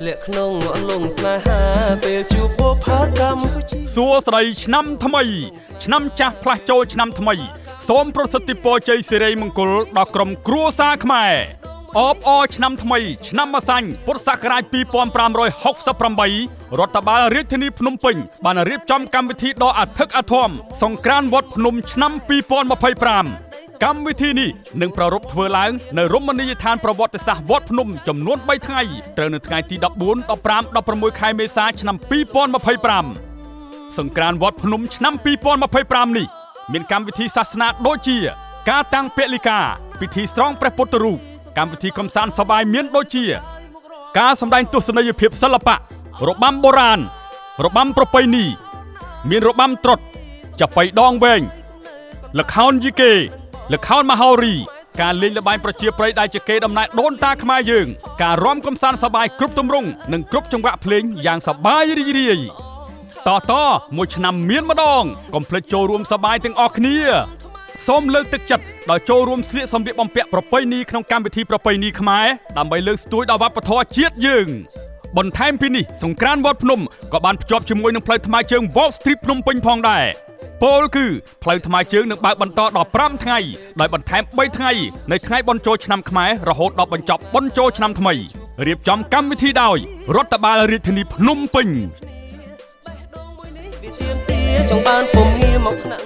เละขนงลงสนาหาเปลจูโบพากรรมสัวสไลชนำทำไมชนำจ้าพลาโจชนำทำไมสมประสิทธิปใจสิริมงคลดอกกรมครัวซาขมายอบอชนำทำไมชนำมาสังพุทธศักราชปีปอนปรามรอย68รัฐบาลราชธานีพนมเปญบานรีบจำกรรมวิธีดออัดทึกอทอมสงกรานต์วัดพนมชนำปีปอนมาภัยปรามกรรมวิธีนี้หนึ่งประรบเทวล้างในรมณียฐานประวัติศาสตร์วัดพนมจำนวนใบไทยเตอในថ្ងៃទី14 15 16 ខែមេសាឆ្នាំ2025សង្ក្រាន្តវត្តភ្នំឆ្នាំ2025នេះមានកម្មវិធីសាសនាដូចជាការតាំងពលិកាពិធីស្រង់ព្រះពុទ្ធរូបកម្មវិធីកំសាន្តសប្បាយមានដូចជាការសម្ដែងទស្សនីយភាពសិល្បៈរបាំបុរាណរបាំប្រពៃណីមានរបាំត្រុដិចាប៉ីដងវែងល្ខោនយីកេល្ខោនមហោរីការលេងល្បែងប្រជាប្រិយដែលជាកេរដំណែលដូនតាខ្មែរយើងការរាំកំសាន្តសប្បាយគ្រប់ទម្រង់និងគ្រប់ចង្វាក់ភ្លេងយ៉ាងសប្បាយរីករាយតមួយឆ្នាំមានម្ដងកុំភ្លេចចូលរួមសប្បាយទាំងអស់គ្នាសូមលើកទឹកចិត្តដល់ចូលរួមស្លៀកសម្លៀកបំពាក់ប្រពៃណីក្នុងកម្មវិធីប្រពៃណីខ្មែរដើម្បីលើកស្ទួយដល់វប្បធម៌ជាតិយើងបន្ថែមពីនេះសង្ក្រាន្តវត្តភ្នំក៏បានភ្ជាប់ជាមួយនឹងផ្លូវថ្មើរជើង Wall Street ភ្នំពេញផងដែរពលគឺផ្លូវថ្មើរជើងនឹងបើកបន្តដល់5ថ្ងៃដោយបន្ថែម3ថ្ងៃនៅថ្ងៃបុណ្យចូលឆ្នាំខ្មែររហូតដល់បញ្ចប់បុណ្យចូលឆ្នាំថ្មីរៀបចំកម្មវិធីដោយរដ្ឋបាលរាជធានីភ្នំពេញចង់បានពុំងារមកថ្នាក់